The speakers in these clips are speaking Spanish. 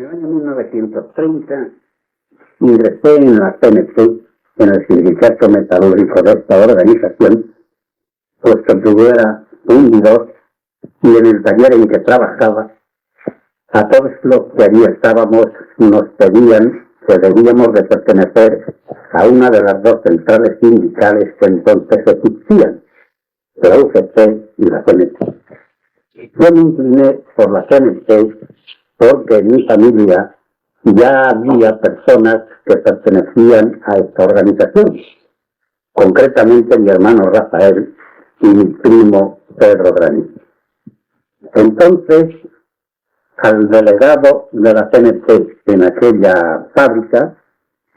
el año 1930 ingresé en la CNT, en el sindicato metalúrgico de esta organización, puesto que yo era fundidor, y en el taller en que trabajaba, a todos los que allí estábamos nos pedían que debíamos de pertenecer a una de las dos centrales sindicales que entonces existían, la UGT y la CNT. Yo me incliné por la CNT porque en mi familia ya había personas que pertenecían a esta organización, concretamente mi hermano Rafael y mi primo Pedro Granillo. Entonces, al delegado de la CNT en aquella fábrica,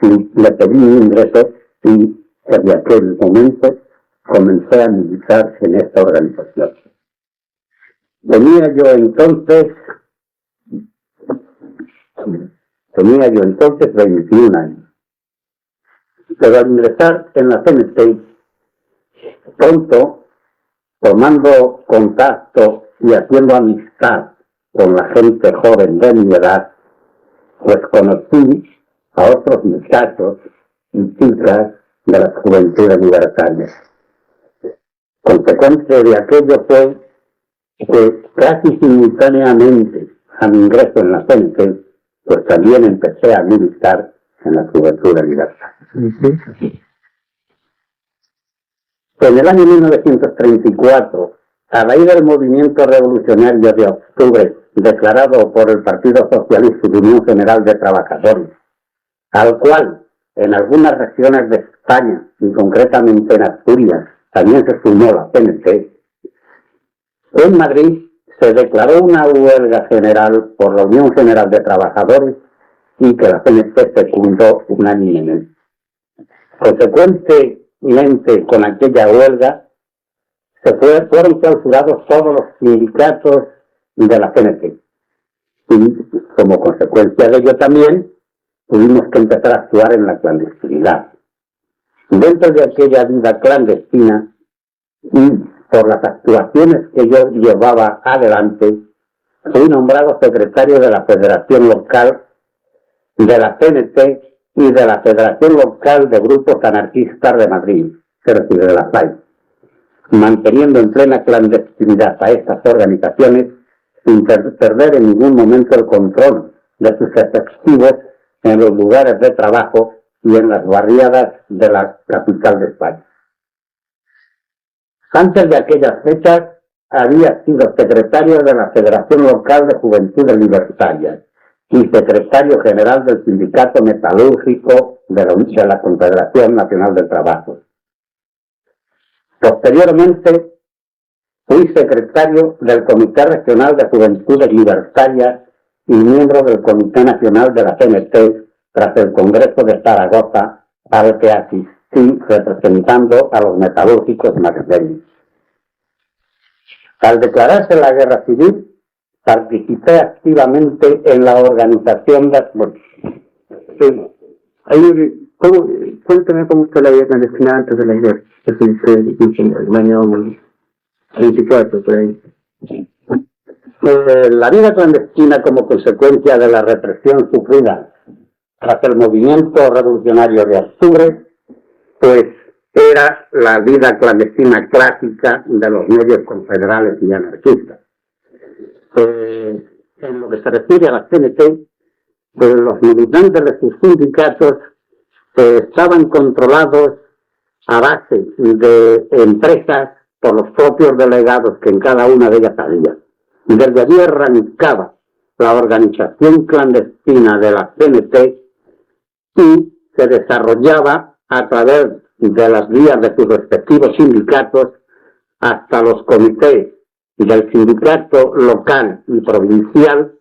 le pedí un ingreso y desde aquel momento comencé a militar en esta organización. Tenía yo entonces 21 años. Pero al ingresar en la CNT, pronto, tomando contacto y haciendo amistad con la gente joven de mi edad, pues conocí a otros muchachos y chicas de las juventudes libertarias. Consecuencia de aquello fue que casi simultáneamente a mi ingreso en la CNT, pues también empecé a militar en la Juventud Libertaria. En el año 1934, a raíz del movimiento revolucionario de octubre declarado por el Partido Socialista y Unión General de Trabajadores, al cual en algunas regiones de España, y concretamente en Asturias, también se sumó la CNT, en Madrid se declaró una huelga general por la Unión General de Trabajadores y que la CNT secundó unánimemente. Consecuentemente, con aquella huelga, fueron clausurados todos los sindicatos de la CNT. Y como consecuencia de ello también, tuvimos que empezar a actuar en la clandestinidad. Dentro de aquella vida clandestina, y por las actuaciones que yo llevaba adelante, fui nombrado secretario de la Federación Local de la CNT y de la Federación Local de Grupos Anarquistas de Madrid, es decir, de la FAI, manteniendo en plena clandestinidad a estas organizaciones sin perder en ningún momento el control de sus efectivos en los lugares de trabajo y en las barriadas de la capital de España. Antes de aquellas fechas, había sido secretario de la Federación Local de Juventudes Libertarias y secretario general del Sindicato Metalúrgico de la Confederación Nacional del Trabajo. Posteriormente, fui secretario del Comité Regional de Juventudes Libertarias y miembro del Comité Nacional de la CNT tras el Congreso de Zaragoza, al que asistí representando a los metalúrgicos madrileños. Al declararse la guerra civil, participé activamente en la organización de... Cuéntame cómo fue la vida clandestina antes de la guerra. Eso dice el año 24, por ahí. La vida clandestina como consecuencia de la represión sufrida tras el movimiento revolucionario de octubre, pues era la vida clandestina clásica de los medios confederales y anarquistas. En lo que se refiere a la CNT, pues los militantes de sus sindicatos estaban controlados a base de empresas por los propios delegados que en cada una de ellas había. Desde allí arrancaba la organización clandestina de la CNT y se desarrollaba a través de las vías de sus respectivos sindicatos hasta los comités del sindicato local y provincial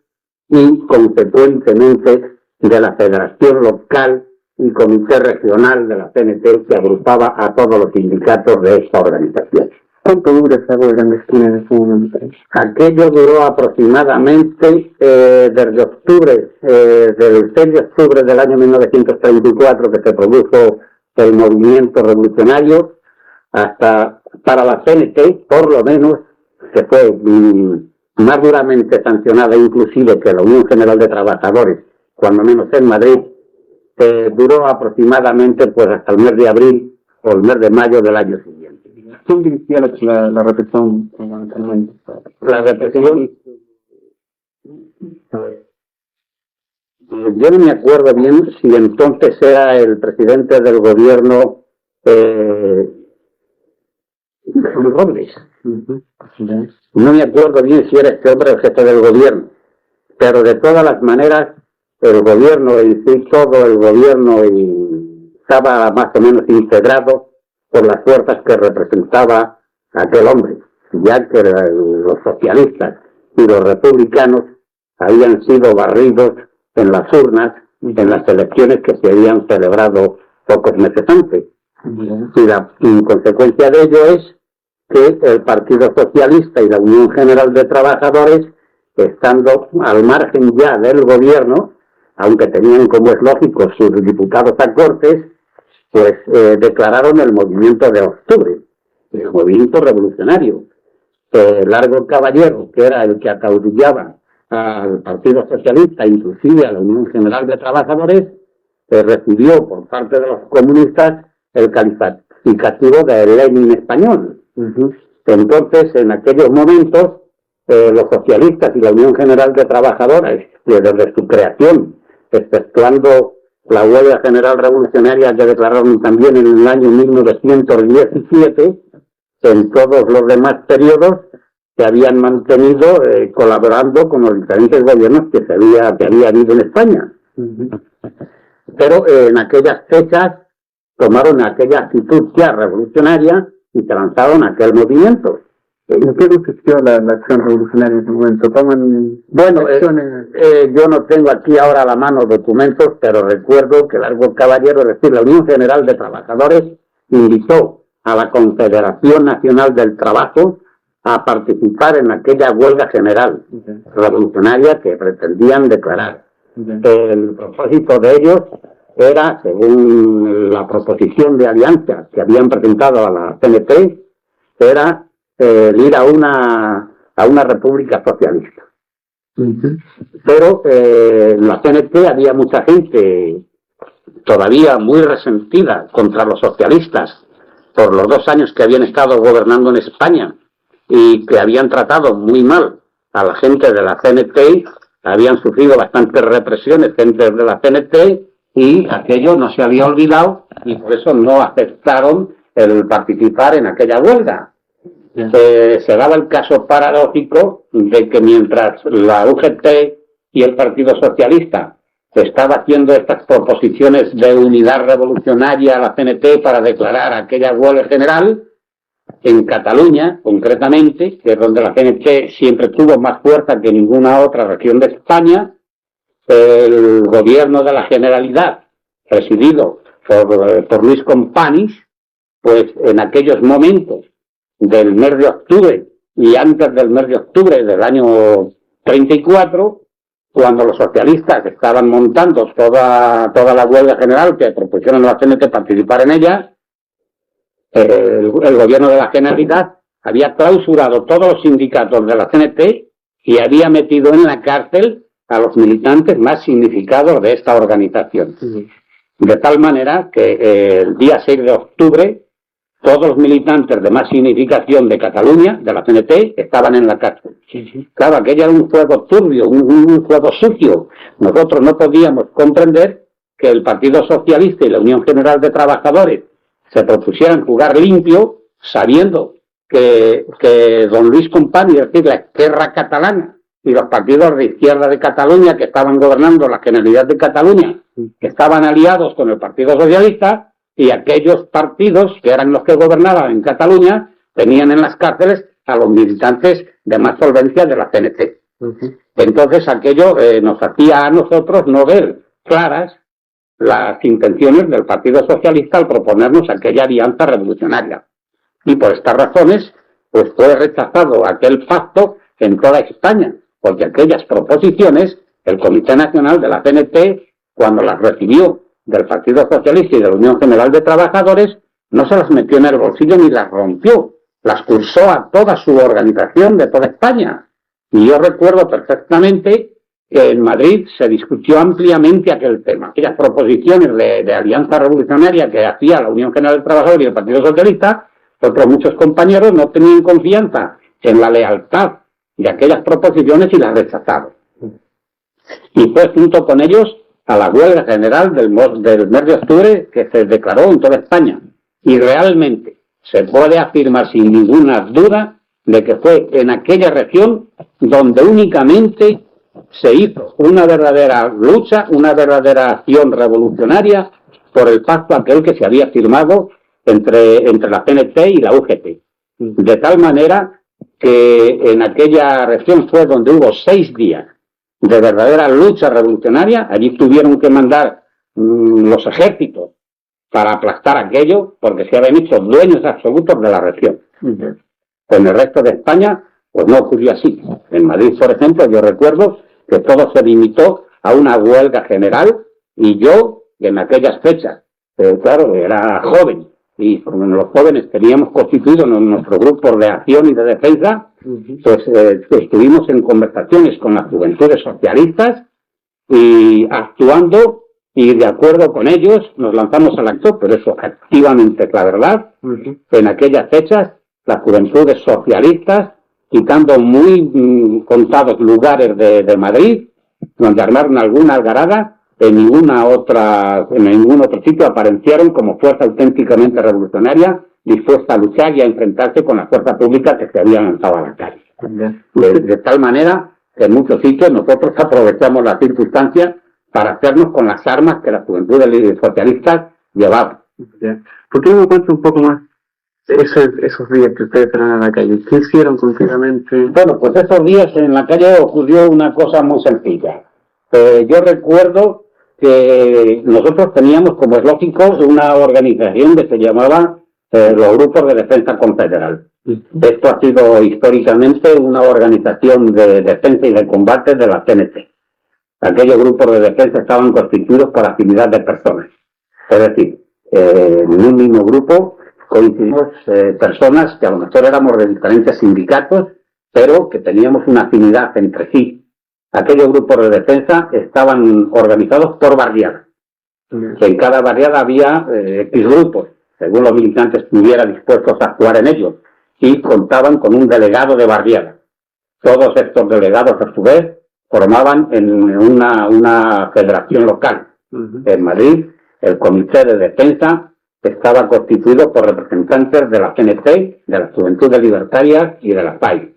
y, consecuentemente, de la federación local y comité regional de la CNT, que agrupaba a todos los sindicatos de esta organización. ¿Cuánto dura esa huelga clandestina en ese momento? Aquello duró aproximadamente desde octubre, del 6 de octubre del año 1934, que se produjo el movimiento revolucionario, hasta para la CNT, por lo menos, que fue más duramente sancionada inclusive que la Unión General de Trabajadores, cuando menos en Madrid, duró aproximadamente pues hasta el mes de abril o el mes de mayo del año siguiente. ¿Quién dirigía la represión fundamentalmente? La represión, yo no me acuerdo bien si entonces era el presidente del gobierno Luis Robles. No me acuerdo bien si era este hombre el jefe del gobierno, pero de todas las maneras el gobierno en sí, todo el gobierno estaba más o menos integrado por las fuerzas que representaba aquel hombre, ya que los socialistas y los republicanos habían sido barridos en las urnas en las elecciones que se habían celebrado pocos meses antes. Y la consecuencia de ello es que el Partido Socialista y la Unión General de Trabajadores, estando al margen ya del gobierno, aunque tenían, como es lógico, sus diputados a Cortes, pues declararon el movimiento de octubre, el movimiento revolucionario. Largo Caballero, que era el que acaudillaba al Partido Socialista, inclusive a la Unión General de Trabajadores, recibió por parte de los comunistas el calificativo de Lenin español. Entonces, en aquellos momentos, los socialistas y la Unión General de Trabajadores, desde su creación, exceptuando la huelga general revolucionaria que declararon también en el año 1917, en todos los demás periodos se habían mantenido colaborando con los diferentes gobiernos que había habido en España. Pero en aquellas fechas tomaron aquella actitud ya revolucionaria y se lanzaron a aquel movimiento. ¿En qué consistió la acción revolucionaria en ese momento? Bueno, yo no tengo aquí ahora a la mano documentos, pero recuerdo que Largo Caballero, es decir, la Unión General de Trabajadores, invitó a la Confederación Nacional del Trabajo a participar en aquella huelga general revolucionaria que pretendían declarar. El propósito de ellos era, según la proposición de alianza que habían presentado a la CNT, era ir a una república socialista. Pero en la CNT había mucha gente todavía muy resentida contra los socialistas por los 2 años que habían estado gobernando en España y que habían tratado muy mal a la gente de la CNT, habían sufrido bastantes represiones gente de la CNT y aquello no se había olvidado y por eso no aceptaron el participar en aquella huelga. Se daba el caso paradójico de que mientras la UGT y el Partido Socialista estaba haciendo estas proposiciones de unidad revolucionaria a la CNT para declarar aquella huelga general, en Cataluña, concretamente, que es donde la CNT siempre tuvo más fuerza que ninguna otra región de España, el gobierno de la Generalidad, presidido por Luis Companys, pues en aquellos momentos del mes de octubre y antes del mes de octubre del año 34, cuando los socialistas estaban montando toda la huelga general que propusieron a la CNT participar en ella, el gobierno de la Generalidad había clausurado todos los sindicatos de la CNT y había metido en la cárcel a los militantes más significados de esta organización. De tal manera que el día 6 de octubre todos los militantes de más significación de Cataluña, de la CNT, estaban en la cárcel. Claro, aquello era un juego turbio, un juego sucio. Nosotros no podíamos comprender que el Partido Socialista y la Unión General de Trabajadores se propusieran jugar limpio, sabiendo que don Luis Companys, es decir, la Esquerra Catalana, y los partidos de izquierda de Cataluña que estaban gobernando la Generalidad de Cataluña, que estaban aliados con el Partido Socialista, y aquellos partidos que eran los que gobernaban en Cataluña tenían en las cárceles a los militantes de más solvencia de la CNT. Entonces aquello nos hacía a nosotros no ver claras las intenciones del Partido Socialista al proponernos aquella alianza revolucionaria. Y por estas razones, pues fue rechazado aquel pacto en toda España, porque aquellas proposiciones, el Comité Nacional de la CNT, cuando las recibió del Partido Socialista y de la Unión General de Trabajadores, no se las metió en el bolsillo ni las rompió, las cursó a toda su organización de toda España. Y yo recuerdo perfectamente que en Madrid se discutió ampliamente aquel tema. Aquellas proposiciones de alianza revolucionaria que hacía la Unión General del Trabajador y el Partido Socialista, otros muchos compañeros no tenían confianza en la lealtad de aquellas proposiciones y las rechazaron. Y fue junto con ellos a la huelga general del mes de octubre que se declaró en toda España. Y realmente se puede afirmar sin ninguna duda de que fue en aquella región donde únicamente se hizo una verdadera lucha, una verdadera acción revolucionaria por el pacto aquel que se había firmado entre la CNT y la UGT. De tal manera que en aquella región fue donde hubo 6 días de verdadera lucha revolucionaria. Allí tuvieron que mandar los ejércitos para aplastar aquello, porque se habían hecho dueños absolutos de la región. En el resto de España, pues no ocurrió así. En Madrid, por ejemplo, yo recuerdo que todo se limitó a una huelga general, y yo, en aquellas fechas, claro, era joven, y los jóvenes teníamos constituido nuestro grupo de acción y de defensa, pues estuvimos en conversaciones con las juventudes socialistas y actuando, y de acuerdo con ellos nos lanzamos al acto, pero eso efectivamente es la verdad. En aquellas fechas las juventudes socialistas, quitando muy contados lugares de Madrid, donde armaron alguna algarada, en ningún otro sitio aparecieron como fuerza auténticamente revolucionaria, dispuesta a luchar y a enfrentarse con las fuerzas públicas que se habían lanzado a la calle. De tal manera que en muchos sitios nosotros aprovechamos las circunstancias para hacernos con las armas que las juventudes socialistas llevaban. ¿Por qué no me cuenta un poco más esos días que ustedes fueron a la calle? ¿Qué hicieron concretamente? Bueno, pues esos días en la calle ocurrió una cosa muy sencilla. Yo recuerdo que nosotros teníamos, como es lógico, una organización que se llamaba los Grupos de Defensa Confederal. Esto ha sido históricamente una organización de defensa y de combate de la CNT. Aquellos grupos de defensa estaban constituidos por afinidad de personas. Es decir, en un mismo grupo coincidimos personas que a lo mejor éramos de diferentes sindicatos, pero que teníamos una afinidad entre sí. Aquellos grupos de defensa estaban organizados por barriadas. En cada barriada había X grupos, según los militantes estuvieran dispuestos a actuar en ellos, y contaban con un delegado de barriada. Todos estos delegados, a su vez, formaban en una federación local. En Madrid, el Comité de Defensa estaba constituido por representantes de la CNT, de las Juventudes Libertarias y de la PAI.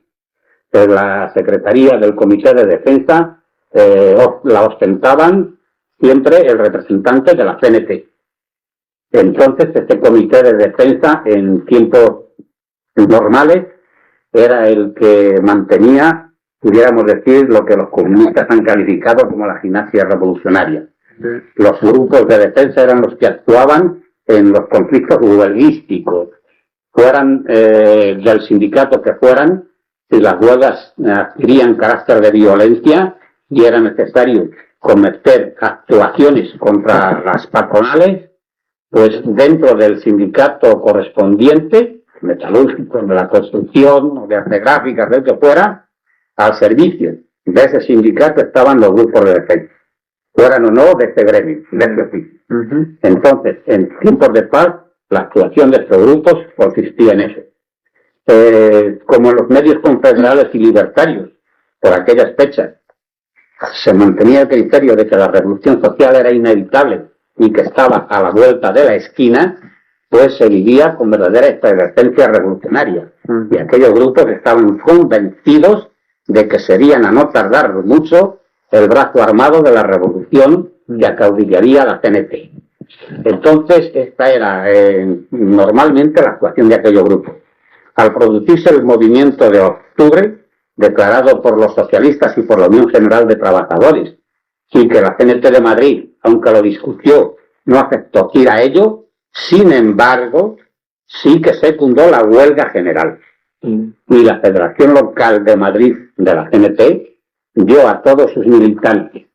La Secretaría del Comité de Defensa la ostentaban siempre el representante de la CNT. Entonces, este Comité de Defensa, en tiempos normales, era el que mantenía, pudiéramos decir, lo que los comunistas han calificado como la gimnasia revolucionaria. Los grupos de defensa eran los que actuaban en los conflictos huelguísticos, fueran del sindicato que fueran. Si las huelgas adquirían carácter de violencia y era necesario cometer actuaciones contra las patronales, pues dentro del sindicato correspondiente, metalúrgicos, de la construcción, o de arte gráficas, del que fuera, al servicio de ese sindicato estaban los grupos de defensa, fueran o no de ese gremio, de ese oficio. Entonces, en tiempos de paz, la actuación de estos grupos consistía en eso. Como en los medios confederales y libertarios, por aquellas fechas, se mantenía el criterio de que la revolución social era inevitable y que estaba a la vuelta de la esquina, pues se vivía con verdadera efervescencia revolucionaria. Y aquellos grupos estaban convencidos de que serían a no tardar mucho el brazo armado de la revolución que acaudillaría la CNT. Entonces, esta era normalmente la actuación de aquellos grupos. Al producirse el movimiento de octubre, declarado por los socialistas y por la Unión General de Trabajadores, y que la CNT de Madrid, aunque lo discutió, no aceptó ir a ello, sin embargo, sí que secundó la huelga general. Y la Federación Local de Madrid de la CNT dio a todos sus militantes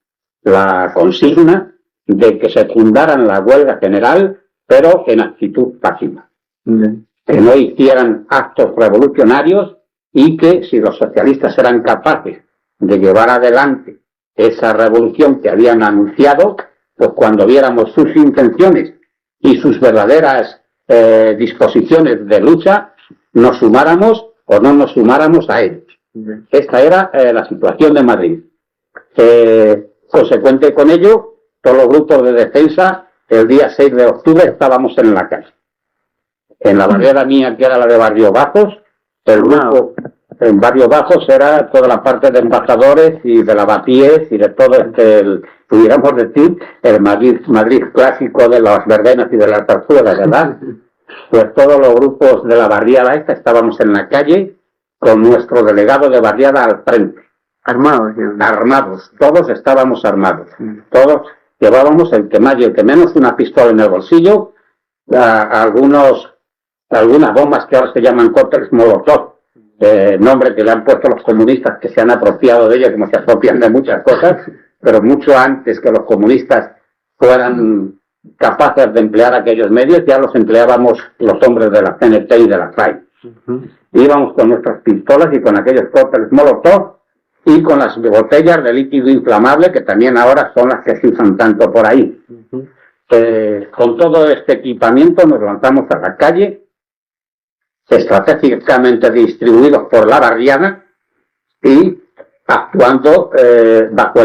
la consigna de que secundaran la huelga general, pero en actitud pacífica. Que no hicieran actos revolucionarios y que si los socialistas eran capaces de llevar adelante esa revolución que habían anunciado, pues cuando viéramos sus intenciones y sus verdaderas disposiciones de lucha, nos sumáramos o no nos sumáramos a ellos. Esta era la situación de Madrid. Consecuente con ello, todos los grupos de defensa, el día 6 de octubre estábamos en la calle. En la barriada mía, que era la de Barrios Bajos, el grupo en Barrios Bajos era toda la parte de embajadores y de lavapiés y de todo pudiéramos decir, el Madrid clásico de las verbenas y de las zarzuelas, ¿verdad? Pues todos los grupos de la barriada esta estábamos en la calle con nuestro delegado de barriada al frente. Armados. Armados, todos estábamos armados. Todos llevábamos el que más y el que menos una pistola en el bolsillo, algunas bombas que ahora se llaman cócteles Molotov, nombre que le han puesto los comunistas que se han apropiado de ella, como se apropian de muchas cosas, pero mucho antes que los comunistas fueran capaces de emplear aquellos medios, ya los empleábamos los hombres de la CNT y de la FAI. Íbamos con nuestras pistolas y con aquellos cócteles Molotov y con las botellas de líquido inflamable, que también ahora son las que se usan tanto por ahí. Con todo este equipamiento nos lanzamos a la calle, estratégicamente distribuidos por la barriada y actuando bajo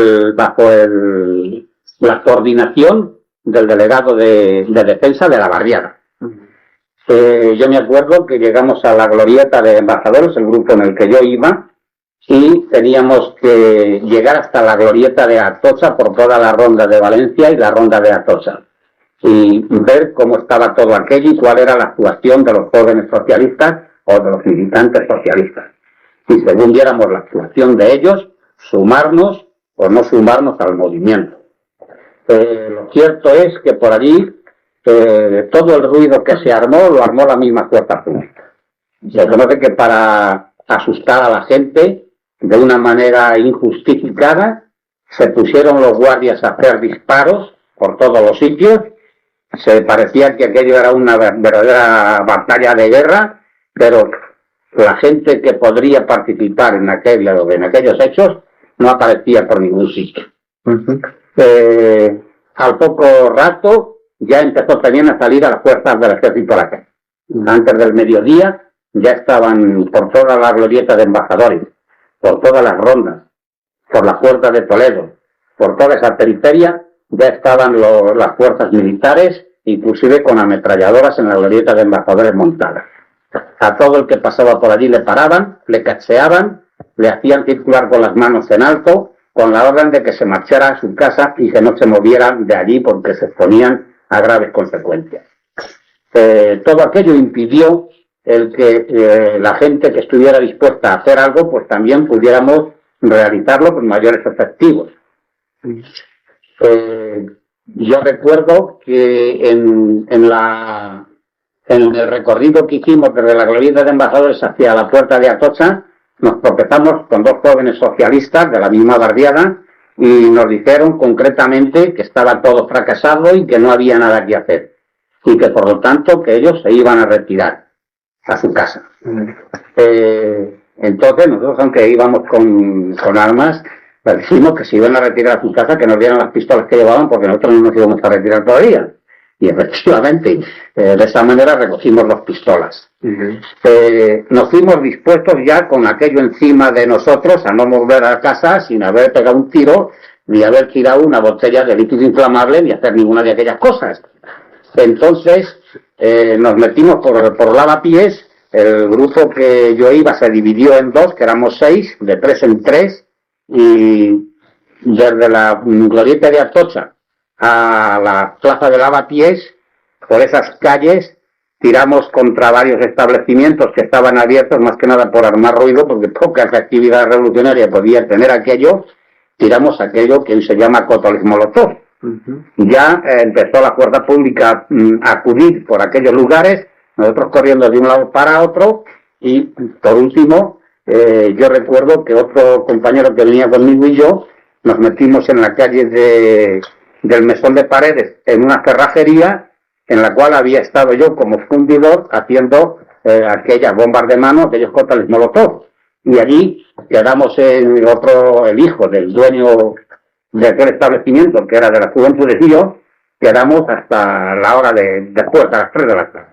la coordinación del delegado de defensa de la barriada. Yo me acuerdo que llegamos a la glorieta de embajadores, el grupo en el que yo iba, y teníamos que llegar hasta la glorieta de Atocha por toda la ronda de Valencia y la ronda de Atocha, y ver cómo estaba todo aquello y cuál era la actuación de los jóvenes socialistas o de los militantes socialistas. Y según viéramos la actuación de ellos, sumarnos o no sumarnos al movimiento. Lo cierto es que por allí todo el ruido que se armó lo armó la misma fuerza pública. Se conoce que para asustar a la gente de una manera injustificada se pusieron los guardias a hacer disparos por todos los sitios. Se parecía que aquello era una verdadera batalla de guerra, pero la gente que podría participar en aquellos hechos no aparecía por ningún sitio. Al poco rato ya empezó también a salir a las fuerzas del ejército a la calle. Antes del mediodía ya estaban por toda la glorieta de embajadores, por todas las rondas, por la puerta de Toledo, por toda esa periferia, ya estaban las fuerzas militares, inclusive con ametralladoras en la glorieta de embajadores montadas. A todo el que pasaba por allí le paraban, le cacheaban, le hacían circular con las manos en alto, con la orden de que se marchara a su casa y que no se movieran de allí porque se exponían a graves consecuencias. Todo aquello impidió el que la gente que estuviera dispuesta a hacer algo, pues también pudiéramos realizarlo con mayores efectivos. Yo recuerdo que en el recorrido que hicimos desde la glorieta de embajadores hacia la puerta de Atocha, nos tropezamos con dos jóvenes socialistas de la misma barriada y nos dijeron concretamente que estaba todo fracasado y que no había nada que hacer y que por lo tanto que ellos se iban a retirar a su casa. Entonces nosotros, aunque íbamos con armas, les dijimos que se iban a retirar a su casa, que nos dieran las pistolas que llevaban, porque nosotros no nos íbamos a retirar todavía. Y efectivamente, de esa manera recogimos las pistolas. Nos fuimos dispuestos ya con aquello encima de nosotros a no volver a casa sin haber pegado un tiro, ni haber tirado una botella de líquido inflamable, ni hacer ninguna de aquellas cosas. Entonces nos metimos por lavapiés. El grupo que yo iba se dividió en dos, que éramos 6, de 3 en 3, y desde la glorieta de Atocha a la plaza de Lavapiés, por esas calles, tiramos contra varios establecimientos que estaban abiertos, más que nada por armar ruido, porque poca actividad revolucionaria podía tener aquello. Tiramos aquello que hoy se llama cócteles Molotov. Ya empezó la fuerza pública a acudir por aquellos lugares, nosotros corriendo de un lado para otro, y por último, yo recuerdo que otro compañero que venía conmigo y yo, nos metimos en la calle del Mesón de Paredes, en una cerrajería, en la cual había estado yo como fundidor haciendo aquellas bombas de mano, aquellos cócteles Molotov. Y allí quedamos el hijo del dueño de aquel establecimiento, que era de la Juventud de Tío, quedamos hasta la hora después, a las 3 de la tarde.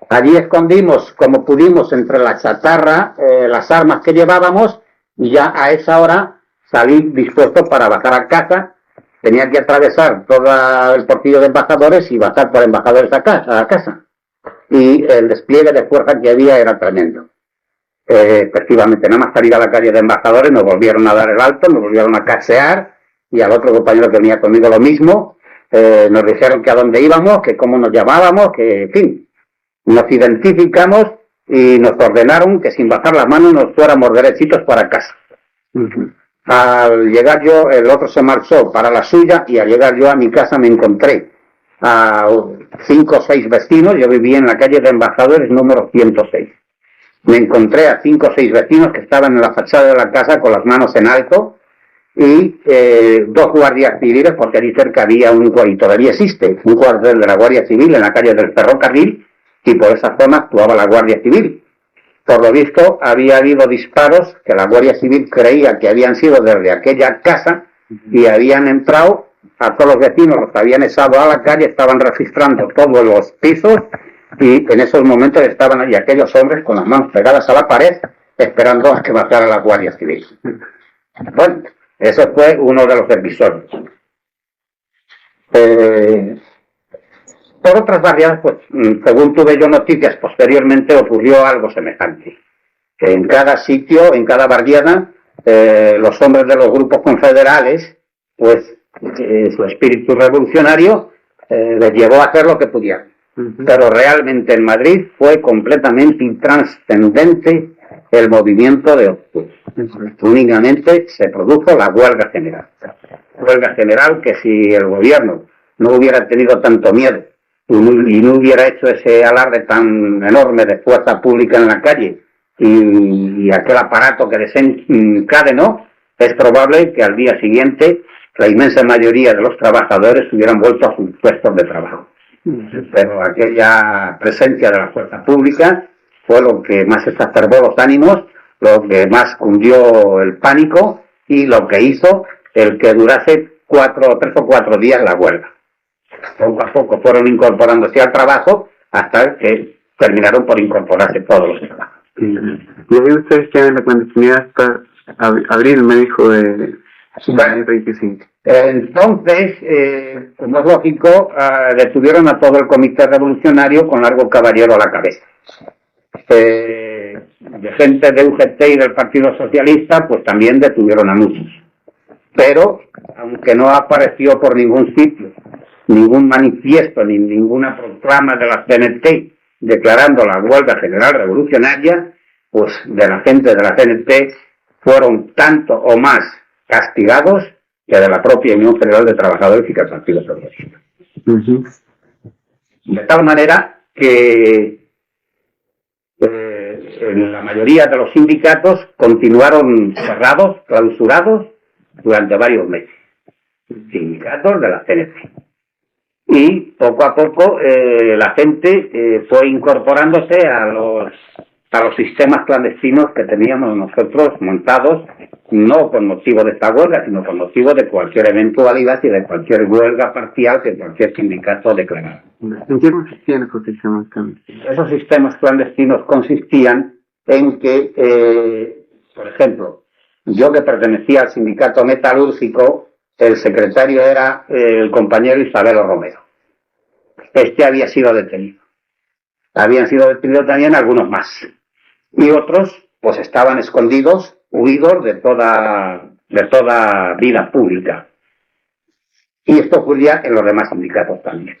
Allí escondimos, como pudimos, entre la chatarra, las armas que llevábamos, y ya a esa hora salí dispuesto para bajar a casa. Tenía que atravesar todo el portillo de embajadores y bajar por embajadores a casa. Y el despliegue de fuerza que había era tremendo. Efectivamente, nada más salir a la calle de embajadores, nos volvieron a dar el alto, nos volvieron a casear, y al otro compañero que venía conmigo lo mismo. Nos dijeron que a dónde íbamos, que cómo nos llamábamos, que, en fin, nos identificamos y nos ordenaron que sin bajar las manos nos fuéramos derechitos para casa. Al llegar yo, el otro se marchó para la suya, y al llegar yo a mi casa me encontré a 5 o 6 vecinos. Yo vivía en la calle de Embajadores número 106. Me encontré a 5 o 6 vecinos que estaban en la fachada de la casa con las manos en alto, y 2 guardias civiles, porque allí cerca había y todavía existe un cuartel de la Guardia Civil en la calle del Ferrocarril, y por esa zona actuaba la Guardia Civil. Por lo visto, había habido disparos que la Guardia Civil creía que habían sido desde aquella casa, y habían entrado a todos los vecinos, los habían echado a la calle, estaban registrando todos los pisos, y en esos momentos estaban allí aquellos hombres con las manos pegadas a la pared, esperando a que bajara la Guardia Civil. Bueno, ese fue uno de los episodios. Por otras variadas, pues, según tuve yo noticias, posteriormente ocurrió algo semejante. Que en cada sitio, en cada barriada, los hombres de los grupos confederales, pues, su espíritu revolucionario les llevó a hacer lo que pudieran. Pero realmente en Madrid fue completamente intranscendente el movimiento de octubre. Únicamente se produjo la huelga general. Huelga general que, si el gobierno no hubiera tenido tanto miedo y no hubiera hecho ese alarde tan enorme de fuerza pública en la calle y aquel aparato que desencadenó, es probable que al día siguiente la inmensa mayoría de los trabajadores hubieran vuelto a sus puestos de trabajo. Pero aquella presencia de la fuerza pública fue lo que más exacerbó los ánimos, lo que más cundió el pánico, y lo que hizo el que durase 3 o 4 días la huelga. Poco a poco fueron incorporándose al trabajo hasta que terminaron por incorporarse todos los trabajos. Y ahí ustedes quedan en la clandestinidad hasta abril, me dijo, de 25. Entonces, como es lógico, detuvieron a todo el comité revolucionario con Largo Caballero a la cabeza. De gente de UGT y del Partido Socialista, pues también detuvieron a muchos. Pero, aunque no apareció por ningún sitio ningún manifiesto ni ninguna proclama de la CNT declarando la huelga general revolucionaria, pues de la gente de la CNT fueron tanto o más castigados que de la propia Unión Federal de Trabajadores y que el Partido Socialista. De tal manera que en la mayoría de los sindicatos continuaron cerrados, clausurados durante varios meses. Sindicatos de la CNT. Y poco a poco la gente fue incorporándose a los sistemas clandestinos que teníamos nosotros montados, no con motivo de esta huelga, sino con motivo de cualquier eventualidad y de cualquier huelga parcial que cualquier sindicato declarara. ¿En qué consistían esos sistemas clandestinos? Esos sistemas clandestinos consistían en que, por ejemplo, yo que pertenecía al sindicato metalúrgico, el secretario era el compañero Isabelo Romero. Este había sido detenido. Habían sido detenidos también algunos más. Y otros, pues estaban escondidos, huidos de toda vida pública. Y esto ocurría en los demás sindicatos también.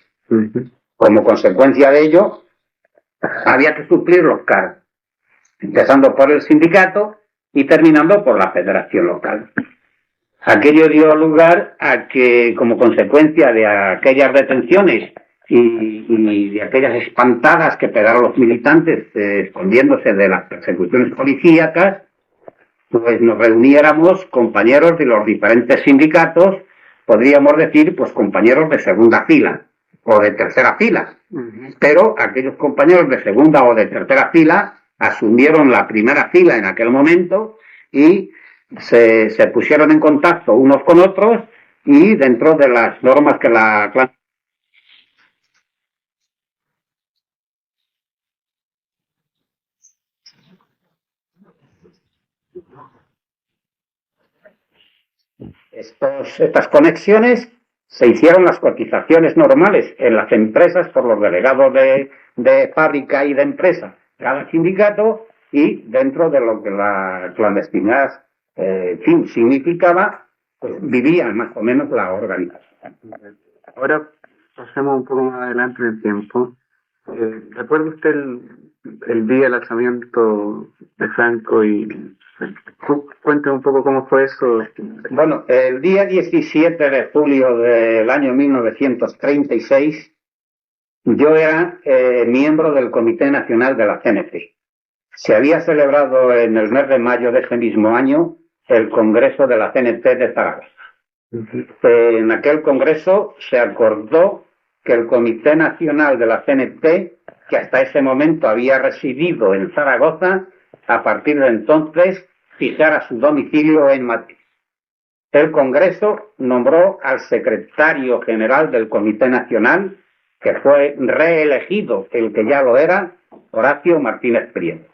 Como consecuencia de ello, había que suplir los cargos, empezando por el sindicato y terminando por la federación local. Aquello dio lugar a que, como consecuencia de aquellas detenciones y de aquellas espantadas que pegaron los militantes escondiéndose de las persecuciones policíacas, pues nos reuniéramos compañeros de los diferentes sindicatos, podríamos decir, pues compañeros de segunda fila o de tercera fila. Pero aquellos compañeros de segunda o de tercera fila asumieron la primera fila en aquel momento y se pusieron en contacto unos con otros y dentro de las normas que la estas conexiones se hicieron las cotizaciones normales en las empresas por los delegados de fábrica y de empresa, cada sindicato, y dentro de lo que la clandestinidad significaba, pues vivían más o menos la organización. Ahora pasemos un poco más adelante en el tiempo. ¿Recuerda usted el día del lanzamiento de Franco y cuénteme un poco cómo fue eso? Bueno, el día 17 de julio del año 1936, yo era miembro del Comité Nacional de la CNT. Se había celebrado en el mes de mayo de ese mismo año el Congreso de la CNT de Zaragoza. En aquel Congreso se acordó que el Comité Nacional de la CNT, que hasta ese momento había residido en Zaragoza, a partir de entonces fijara su domicilio en Madrid. El Congreso nombró al secretario general del Comité Nacional, que fue reelegido, el que ya lo era, Horacio Martínez Prieto.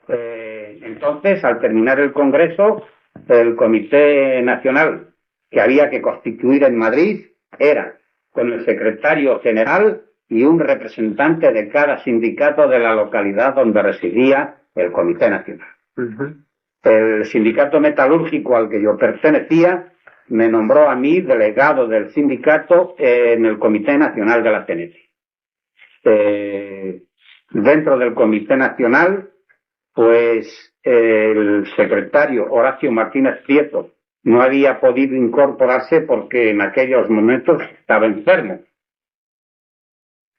Entonces, al terminar el Congreso, el Comité Nacional que había que constituir en Madrid era con el secretario general y un representante de cada sindicato de la localidad donde residía el Comité Nacional. El sindicato metalúrgico al que yo pertenecía me nombró a mí delegado del sindicato en el Comité Nacional de la CNT. Dentro del Comité Nacional, pues el secretario Horacio Martínez Prieto no había podido incorporarse porque en aquellos momentos estaba enfermo.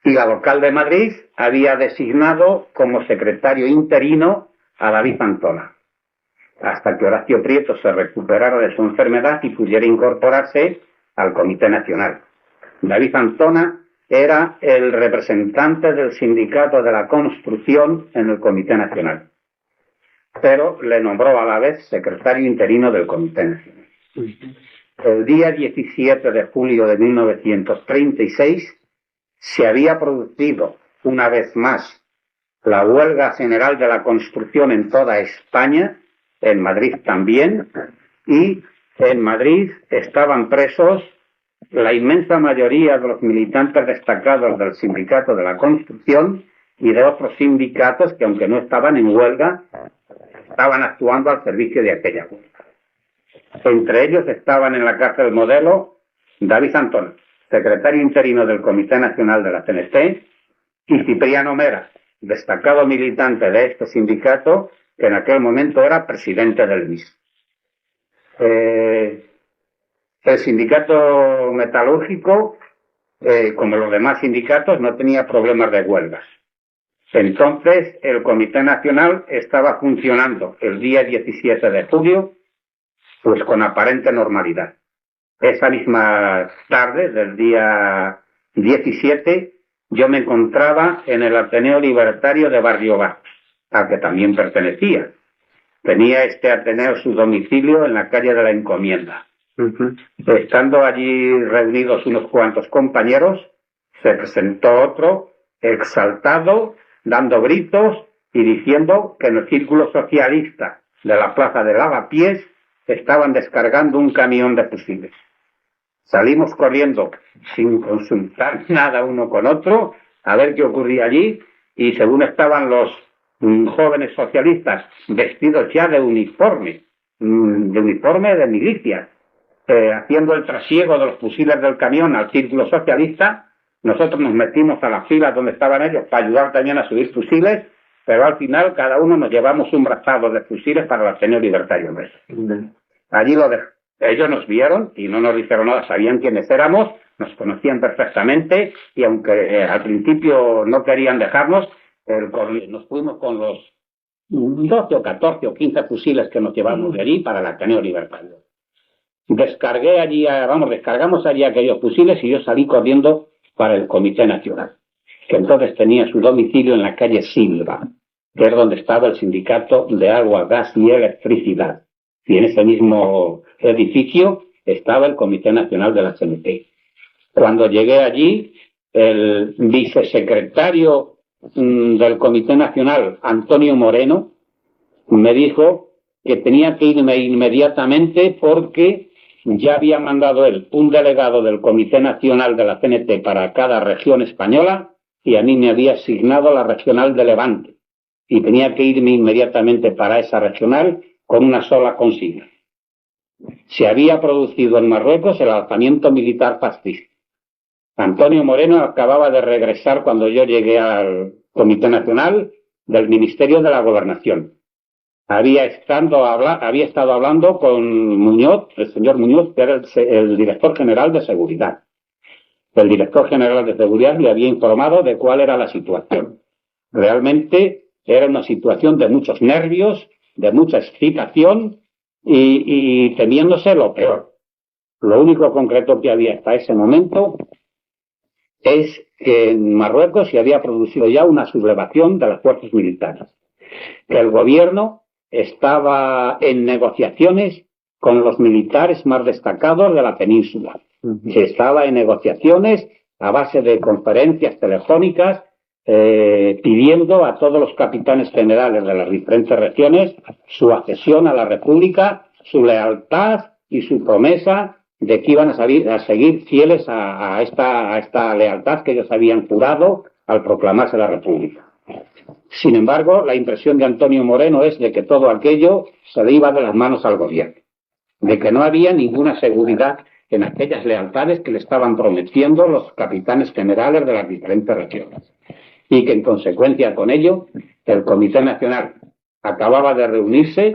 Y la local de Madrid había designado como secretario interino a David Antona, hasta que Horacio Prieto se recuperara de su enfermedad y pudiera incorporarse al Comité Nacional. David Antona era el representante del sindicato de la construcción en el Comité Nacional, pero le nombró a la vez secretario interino del Comité Nacional. El día 17 de julio de 1936 se había producido una vez más la huelga general de la construcción en toda España, en Madrid también, y en Madrid estaban presos la inmensa mayoría de los militantes destacados del sindicato de la construcción y de otros sindicatos que, aunque no estaban en huelga, estaban actuando al servicio de aquella huelga. Entre ellos estaban en la cárcel Modelo David Antona, secretario interino del Comité Nacional de la CNT, y Cipriano Mera, destacado militante de este sindicato, que en aquel momento era presidente del MIS. El sindicato metalúrgico, como los demás sindicatos, no tenía problemas de huelgas. Entonces, el Comité Nacional estaba funcionando el día 17 de julio, pues con aparente normalidad. Esa misma tarde del día 17, yo me encontraba en el Ateneo Libertario de Barrio Bajo, al que también pertenecía. Tenía este Ateneo su domicilio en la calle de la Encomienda. Estando allí reunidos unos cuantos compañeros, se presentó otro, exaltado, dando gritos y diciendo que en el círculo socialista de la plaza de Lavapiés estaban descargando un camión de fusiles. Salimos corriendo sin consultar nada uno con otro a ver qué ocurría allí, y según estaban los jóvenes socialistas vestidos ya de uniforme de milicia, haciendo el trasiego de los fusiles del camión al círculo socialista, nosotros nos metimos a las filas donde estaban ellos para ayudar también a subir fusiles, pero al final cada uno nos llevamos un brazado de fusiles para el Ateneo Libertario. Allí ellos nos vieron y no nos dijeron nada, sabían quiénes éramos, nos conocían perfectamente, y aunque al principio no querían dejarnos, nos fuimos con los 12 o 14 o 15 fusiles que nos llevamos de allí para el Ateneo Libertario. Descargamos allí aquellos fusiles y yo salí corriendo para el Comité Nacional, que entonces tenía su domicilio en la calle Silva. que es donde estaba el sindicato de agua, gas y electricidad. Y en ese mismo edificio estaba el Comité Nacional de la CNT. Cuando llegué allí, el vicesecretario del Comité Nacional, Antonio Moreno, me dijo que tenía que irme inmediatamente porque ya había mandado él un delegado del Comité Nacional de la CNT para cada región española y a mí me había asignado la regional de Levante y tenía que irme inmediatamente para esa regional con una sola consigna. Se había producido en Marruecos el alzamiento militar fascista. Antonio Moreno acababa de regresar cuando yo llegué al Comité Nacional del Ministerio de la Gobernación. Había estado hablando con Muñoz, el señor Muñoz, que era el director general de Seguridad. El director general de Seguridad le había informado de cuál era la situación. Realmente era una situación de muchos nervios, de mucha excitación y temiéndose lo peor. Lo único concreto que había hasta ese momento es que en Marruecos se había producido ya una sublevación de las fuerzas militares. Que el gobierno estaba en negociaciones con los militares más destacados de la península. Se estaba en negociaciones a base de conferencias telefónicas pidiendo a todos los capitanes generales de las diferentes regiones su accesión a la República, su lealtad y su promesa de que iban a seguir fieles a esta lealtad que ellos habían jurado al proclamarse la República. Sin embargo, la impresión de Antonio Moreno es de que todo aquello se le iba de las manos al gobierno, de que no había ninguna seguridad en aquellas lealtades que le estaban prometiendo los capitanes generales de las diferentes regiones, y que en consecuencia con ello el Comité Nacional acababa de reunirse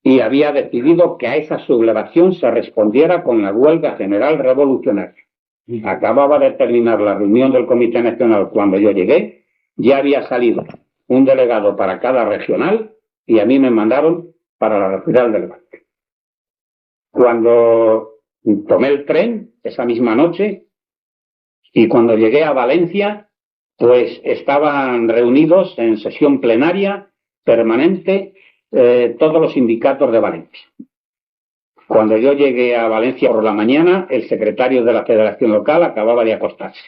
y había decidido que a esa sublevación se respondiera con la huelga general revolucionaria. Acababa de terminar la reunión del Comité Nacional cuando yo llegué, ya había salido un delegado para cada regional y a mí me mandaron para la regional de Levante. Cuando tomé el tren esa misma noche y cuando llegué a Valencia, pues estaban reunidos en sesión plenaria permanente todos los sindicatos de Valencia. Cuando yo llegué a Valencia por la mañana, el secretario de la Federación Local acababa de acostarse.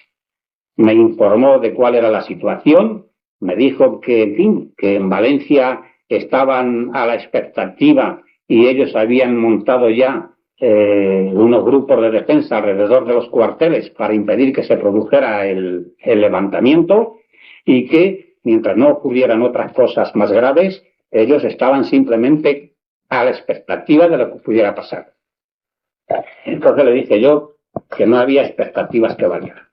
Me informó de cuál era la situación, me dijo que, en fin, que en Valencia estaban a la expectativa y ellos habían montado ya unos grupos de defensa alrededor de los cuarteles para impedir que se produjera el levantamiento y que, mientras no ocurrieran otras cosas más graves, ellos estaban simplemente a la expectativa de lo que pudiera pasar. Entonces le dije yo que no había expectativas que valieran,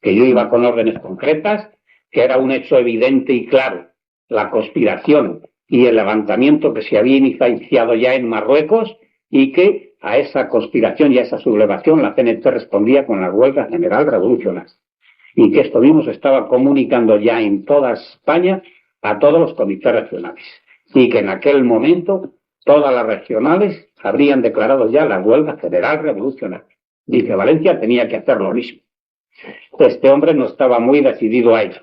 que yo iba con órdenes concretas, que era un hecho evidente y claro, la conspiración y el levantamiento que se había iniciado ya en Marruecos y que a esa conspiración y a esa sublevación la CNT respondía con la huelga general revolucionaria y que esto mismo se estaba comunicando ya en toda España a todos los comités regionales y que en aquel momento todas las regionales habrían declarado ya la huelga general revolucionaria y que Valencia tenía que hacer lo mismo. Este hombre no estaba muy decidido a ello.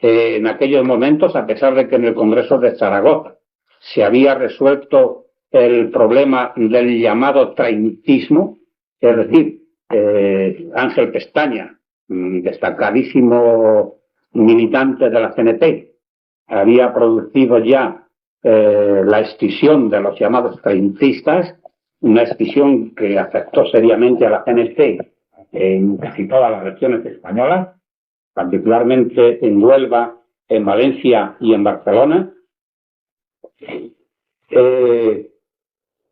En aquellos momentos, a pesar de que en el Congreso de Zaragoza se había resuelto el problema del llamado trainismo, es decir, Ángel Pestaña, destacadísimo militante de la CNT, había producido ya la escisión de los llamados trainistas, una escisión que afectó seriamente a la CNT en casi todas las regiones españolas, particularmente en Huelva, en Valencia y en Barcelona.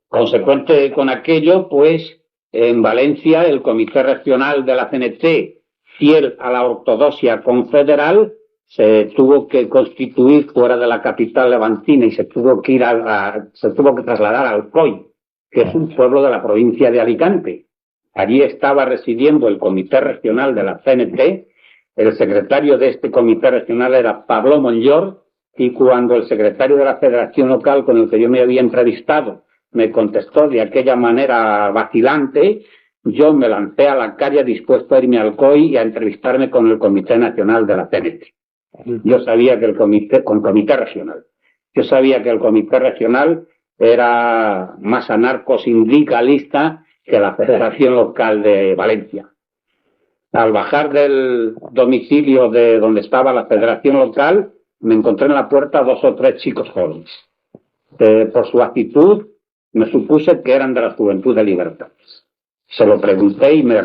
Consecuente con aquello, pues, en Valencia el Comité Regional de la CNT, fiel a la ortodoxia confederal, se tuvo que constituir fuera de la capital levantina y se tuvo que trasladar a Alcoy, que es un pueblo de la provincia de Alicante. Allí estaba residiendo el Comité Regional de la CNT. El secretario de este comité regional era Pablo Monllor, y cuando el secretario de la Federación Local, con el que yo me había entrevistado, me contestó de aquella manera vacilante, yo me lancé a la calle dispuesto a irme al COI y a entrevistarme con el Comité Nacional de la CNT. Yo sabía que el comité regional. Yo sabía que el comité regional era más anarco-sindicalista que la Federación Local de Valencia. Al bajar del domicilio de donde estaba la Federación Local, me encontré en la puerta 2 o 3 chicos jóvenes. Por su actitud, me supuse que eran de la Juventud de Libertades. Se lo pregunté y me